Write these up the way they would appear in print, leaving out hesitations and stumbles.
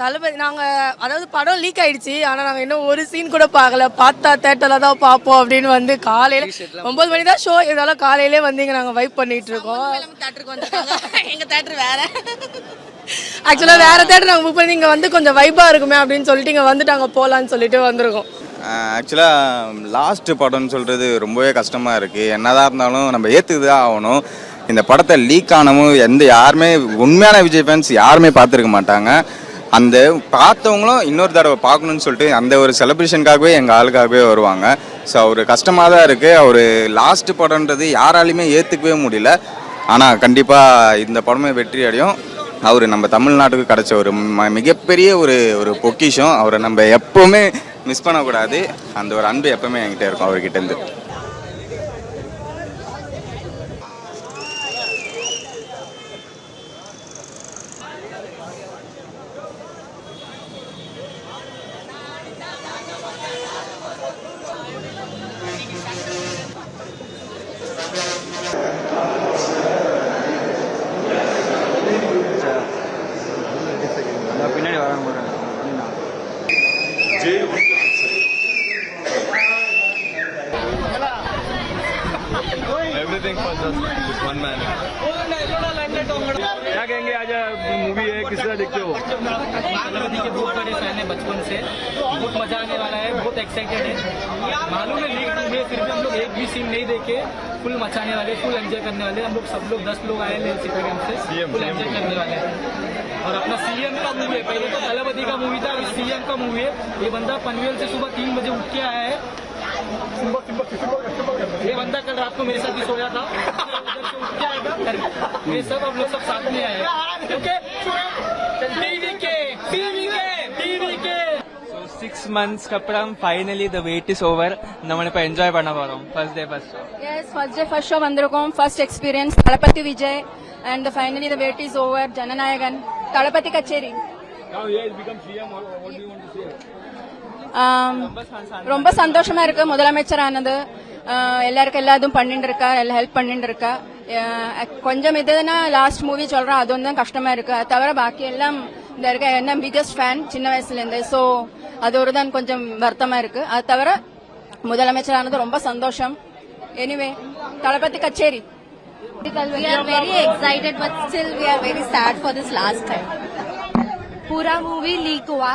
தளபதி அதாவது படம் லீக் ஆயிடுச்சு. ஆனால் நாங்கள் இன்னும் ஒரு சீன் கூட பார்க்கல. பார்த்தா தேட்டரில் தான் பார்ப்போம் அப்படின்னு வந்து காலையில் 9 மணி தான் ஷோ. இதெல்லாம் காலையிலே வந்து இங்கே நாங்கள் வைப் பண்ணிட்டு இருக்கோம். தேட்டருக்கு வந்துருக்காங்க. எங்கள் தேட்டர் வேற. ஆக்சுவலாக வேறு தேட்டர் நாங்கள் புக் பண்ணி இங்கே வந்து கொஞ்சம் வைப்பாக இருக்குமே அப்படின்னு சொல்லிட்டு இங்கே வந்துட்டு அங்கே போகலான்னு சொல்லிட்டு வந்திருக்கோம். ஆக்சுவலாக லாஸ்ட்டு படம்னு சொல்கிறது ரொம்பவே கஷ்டமாக இருக்குது. என்னதான் இருந்தாலும் நம்ம ஏற்றுக்கு தான் ஆகணும். இந்த படத்தை லீக் ஆனவும் யாருமே உண்மையான விஜய் ஃபேன்ஸ் யாருமே பார்த்துருக்க மாட்டாங்க. அந்த பார்த்தவங்களும் இன்னொரு தடவை பார்க்கணுன்னு சொல்லிட்டு அந்த ஒரு செலிப்ரேஷனுக்காகவே எங்கள் ஆளுக்காகவே வருவாங்க. ஸோ அவர் கஷ்டமாக தான் இருக்குது. அவர் லாஸ்ட்டு படம்ன்றது யாராலையுமே ஏற்றுக்கவே முடியல. ஆனால் கண்டிப்பாக இந்த படமே வெற்றி அடையும். அவர் நம்ம தமிழ்நாட்டுக்கு கிடைச்ச ஒரு மிகப்பெரிய ஒரு பொக்கிஷம். அவரை நம்ம எப்போவுமே மிஸ் பண்ணக்கூடாது. அந்த ஒரு அன்பு எப்பவுமே என்கிட்ட இருக்கும் அவர்கிட்டேருந்து. பின்னாடி வராங்க. Everything for just this one man. क्या कहेंगे? आज मूवी है, किस तरह देखते हो? तलपति के बहुत बड़े फैन है बचपन से. बहुत मजा आने वाला है. बहुत एक्साइटेड है. मालूम है लीक मूवी है, फिर भी हम लोग एक भी सीन नहीं देखे. फुल मचाने वाले, फुल एंजॉय करने वाले. हम लोग सब लोग 10 लोग आए हैं सिटी से. फुल एंजॉय करने वाले हैं. और अपना सीएम का मूवी है. पहले तो तलपति का मूवी था, अभी सीएम का मूवी है. ये बंदा पनवेल से सुबह 3 बजे उठ के आया है. ये बंदा कल रात को मेरे साथ भी सोया था. उधर से उठ के आएगा. ये सब हम लोग सब साथ में आए हैं. Okay TVK. So 6 months அப்புறம் finally the wait is over. நம்ம இப்ப என்ஜாய் பண்ண போறோம். first day first show. Yes, first day first show வந்திருக்கோம். first experience Thalapathy Vijay and finally the wait is over. Jananayagan தளபதி கச்சேரி. Now he has become CM. What do you want to say? ரொம்ப சந்தோஷமா இருக்கு. முதலமைச்சரானது எல்லாருக்கும் எல்லாதும் பண்ணிட்டு இருக்கா, எல்லாம் ஹெல்ப் பண்ணிட்டு இருக்கா. கொஞ்சம் இதுனா லாஸ்ட் மூவி சொல்றோம், அது வந்து கஷ்டமா இருக்கு. அது தவிர பாக்கி எல்லாம் இந்த இருக்க என்ன பிகஸ்ட் ஃபேன் சின்ன வயசுல இருந்து. ஸோ அது ஒரு தான் கொஞ்சம் வருத்தமா இருக்கு. அது தவிர முதலமைச்சரானது ரொம்ப சந்தோஷம். எனிவே தளபதி கச்சேரி. We are very excited but still we are very sad for this last time. पूरा मूवी लीक हुआ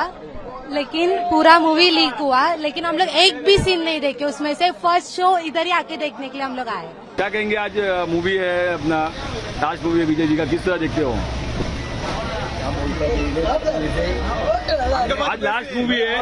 लेकिन हम लोग एक भी सीन नहीं देखे उसमें से. फर्स्ट शो इधर ही आके देखने के लिए हम लोग आए. क्या कहेंगे? आज मूवी है अपना लास्ट मूवी है विजय जी का, किस तरह देखते हो? आज लास्ट मूवी है.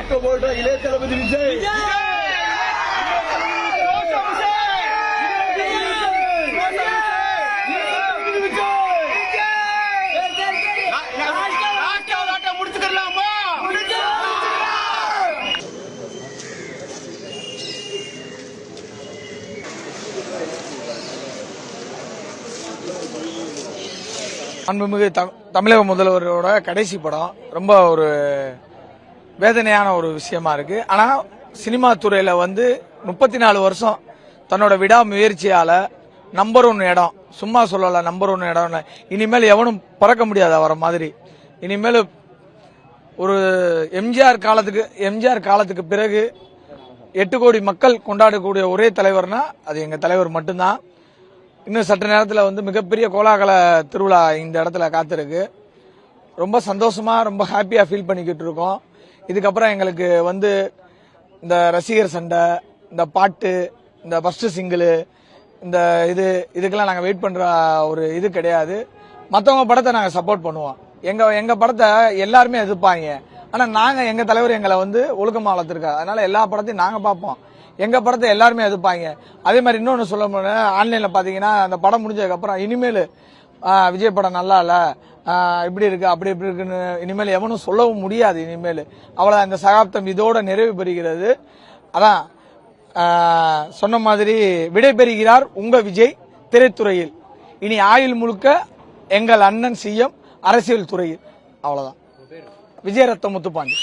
அன்புமிகு தமிழக முதல்வரோட கடைசி படம் ரொம்ப ஒரு வேதனையான ஒரு விஷயமா இருக்கு. ஆனா சினிமா துறையில வந்து 34 வருஷம் தன்னோட விடாமுயற்சியால நம்பர் 1 இடம், சும்மா சொல்லல, நம்பர் 1 இடம். இனிமேல் எவனும் பறக்க முடியாது அவரை மாதிரி. இனிமேல் ஒரு எம்ஜிஆர் காலத்துக்கு பிறகு 8 கோடி மக்கள் கொண்டாடக்கூடிய ஒரே தலைவர்னா அது எங்க தலைவர் மட்டும்தான். இன்னும் சற்று நேரத்தில் வந்து மிகப்பெரிய கோலாகல திருவிழா இந்த இடத்துல காத்திருக்கு. ரொம்ப சந்தோஷமா ரொம்ப ஹாப்பியா ஃபீல் பண்ணிக்கிட்டு இருக்கோம். இதுக்கப்புறம் எங்களுக்கு வந்து இந்த ரசிகர் சண்டை, இந்த பாட்டு, இந்த ஃபர்ஸ்ட் சிங்கிள், இந்த இதுக்கெல்லாம் நாங்கள் வெயிட் பண்ற ஒரு இது கிடையாது. மற்றவங்க படத்தை நாங்கள் சப்போர்ட் பண்ணுவோம். எங்க படத்தை எல்லாருமே எதிர்ப்பாங்க. ஆனா நாங்க எங்க தலைவர் எங்களை வந்து ஒழுக்கமா வளர்த்திருக்காரு. அதனால எல்லா படத்தையும் நாங்க பார்ப்போம். எங்க படத்தை எல்லாருமே எதிர்ப்பாங்க. அதே மாதிரி இன்னொன்னு சொல்ல போனா ஆன்லைன்ல பாத்தீங்கன்னா அந்த படம் முடிஞ்சதுக்கு அப்புறம் இனிமேல் விஜய் படம் நல்லா இல்ல, இப்படி இருக்கு அப்படி இப்படி இருக்குன்னு இனிமேல் எவனும் சொல்லவும் முடியாது. இனிமேல் அவ்வளவு அந்த சகாப்தம் இதோட நிறைவு பெறுகிறது. அதான் சொன்ன மாதிரி விடைபெறுகிறார் உங்க விஜய் திரைத்துறையில். இனி ஆயுள் முழுக்க எங்கள் அண்ணன் சிஎம் அரசியல் துறையில். அவ்வளவுதான். விஜய் ரத்த முத்துப்பாண்டி.